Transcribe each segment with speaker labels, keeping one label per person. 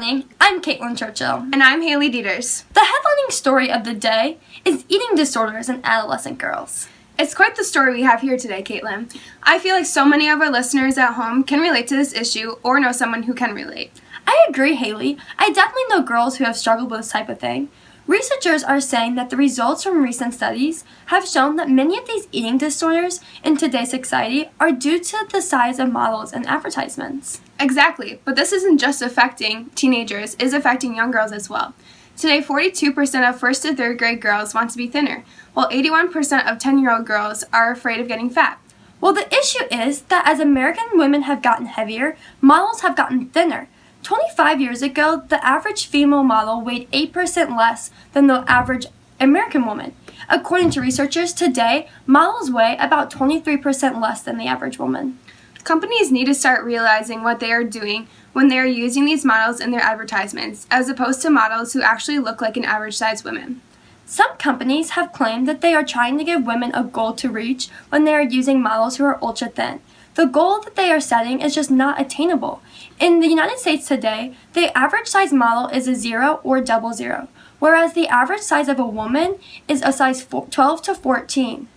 Speaker 1: morning. I'm Caitlin Churchill.
Speaker 2: And I'm Haley Dieters.
Speaker 1: The headlining story of the day is eating disorders in adolescent girls.
Speaker 2: It's quite the story we have here today, Caitlin. I feel like so many of our listeners at home can relate to this issue or know someone who can relate.
Speaker 1: I agree, Haley. I definitely know girls who have struggled with this type of thing. Researchers are saying that the results from recent studies have shown that many of these eating disorders in today's society are due to the size of models and advertisements.
Speaker 2: Exactly, but this isn't just affecting teenagers, it's affecting young girls as well. Today, 42% of 1st to 3rd grade girls want to be thinner, while 81% of 10-year-old girls are afraid of getting fat.
Speaker 1: Well, the issue is that as American women have gotten heavier, models have gotten thinner. 25 years ago, the average female model weighed 8% less than the average American woman. According to researchers, today, models weigh about 23% less than the average woman.
Speaker 2: Companies need to start realizing what they are doing when they are using these models in their advertisements, as opposed to models who actually look like an average-sized woman.
Speaker 1: Some companies have claimed that they are trying to give women a goal to reach when they are using models who are ultra-thin. The goal that they are setting is just not attainable. In the United States today, the average size model is a 0 or double 0, whereas the average size of a woman is a size 12 to 14.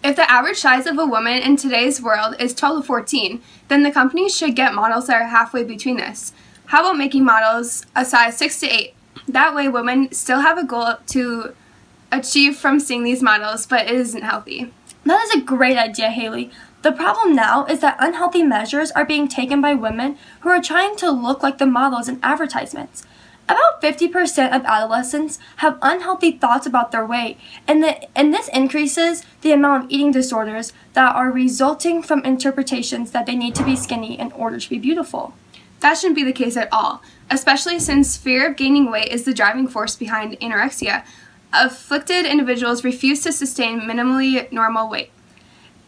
Speaker 2: If the average size of a woman in today's world is 12 to 14, then the companies should get models that are halfway between this. How about making models a size 6 to 8? That way women still have a goal to achieve from seeing these models, but it isn't healthy.
Speaker 1: That is a great idea, Haley. The problem now is that unhealthy measures are being taken by women who are trying to look like the models in advertisements. About 50% of adolescents have unhealthy thoughts about their weight, and this increases the amount of eating disorders that are resulting from interpretations that they need to be skinny in order to be beautiful.
Speaker 2: That shouldn't be the case at all, especially since fear of gaining weight is the driving force behind anorexia. Afflicted individuals refuse to sustain minimally normal weight.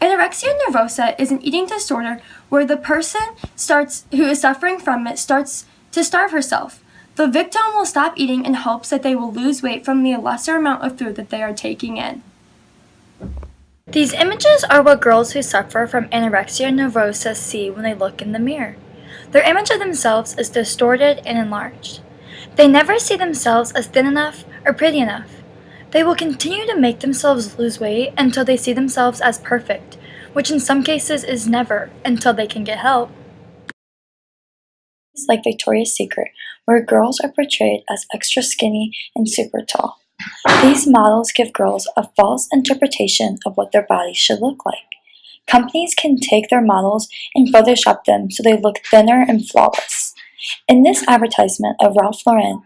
Speaker 1: Anorexia nervosa is an eating disorder where the person who is suffering from it starts to starve herself. The victim will stop eating in hopes that they will lose weight from the lesser amount of food that they are taking in. These images are what girls who suffer from anorexia nervosa see when they look in the mirror. Their image of themselves is distorted and enlarged. They never see themselves as thin enough or pretty enough. They will continue to make themselves lose weight until they see themselves as perfect, which in some cases is never until they can get help. It's like Victoria's Secret, where girls are portrayed as extra skinny and super tall. These models give girls a false interpretation of what their bodies should look like. Companies can take their models and Photoshop them so they look thinner and flawless. In this advertisement of Ralph Lauren,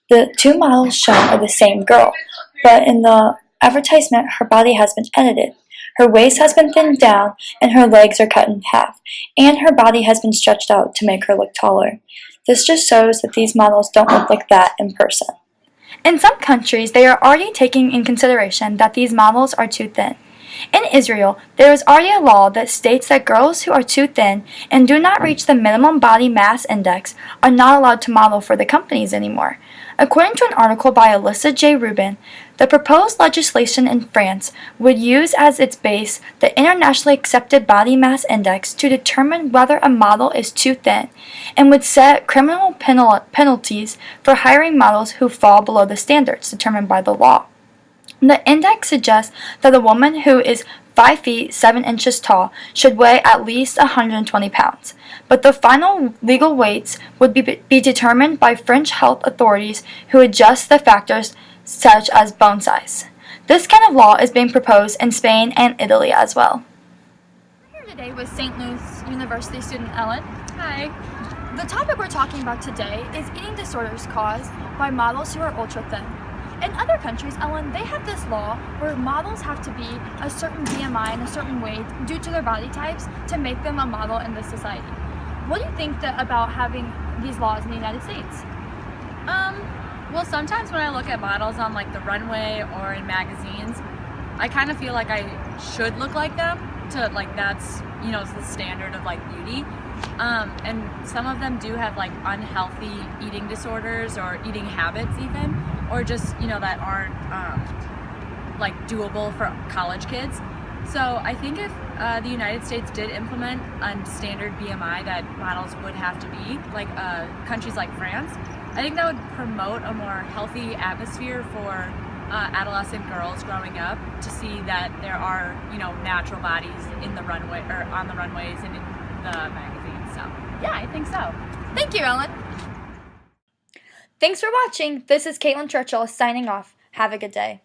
Speaker 1: the two models shown are the same girl, but in the advertisement, her body has been edited. Her waist has been thinned down, and her legs are cut in half, and her body has been stretched out to make her look taller. This just shows that these models don't look like that in person. In some countries, they are already taking in consideration that these models are too thin. In Israel, there is already a law that states that girls who are too thin and do not reach the minimum body mass index are not allowed to model for the companies anymore. According to an article by Alyssa J. Rubin, the proposed legislation in France would use as its base the internationally accepted body mass index to determine whether a model is too thin, and would set criminal penalties for hiring models who fall below the standards determined by the law. The index suggests that a woman who is 5 feet 7 inches tall should weigh at least 120 pounds, but the final legal weights would be determined by French health authorities who adjust the factors such as bone size. This kind of law is being proposed in Spain and Italy as well. We're here today with St. Louis University student Ellen.
Speaker 3: Hi.
Speaker 1: The topic we're talking about today is eating disorders caused by models who are ultra-thin. In other countries, Ellen, they have this law where models have to be a certain BMI and a certain weight due to their body types to make them a model in this society. What do you think about having these laws in the United States?
Speaker 3: Well, sometimes when I look at models on like the runway or in magazines, I kind of feel like I should look like them to like that's, you know, the standard of like beauty. And some of them do have like unhealthy eating disorders or eating habits even, or just, you know, that aren't like doable for college kids. So I think if the United States did implement a standard BMI that models would have to be, like countries like France, I think that would promote a more healthy atmosphere for adolescent girls growing up to see that there are, natural bodies in the runway or on the runways and in the magazines. So yeah, I think so.
Speaker 4: Thank you, Ellen. Thanks for watching. This is Caitlin Churchill signing off. Have a good day.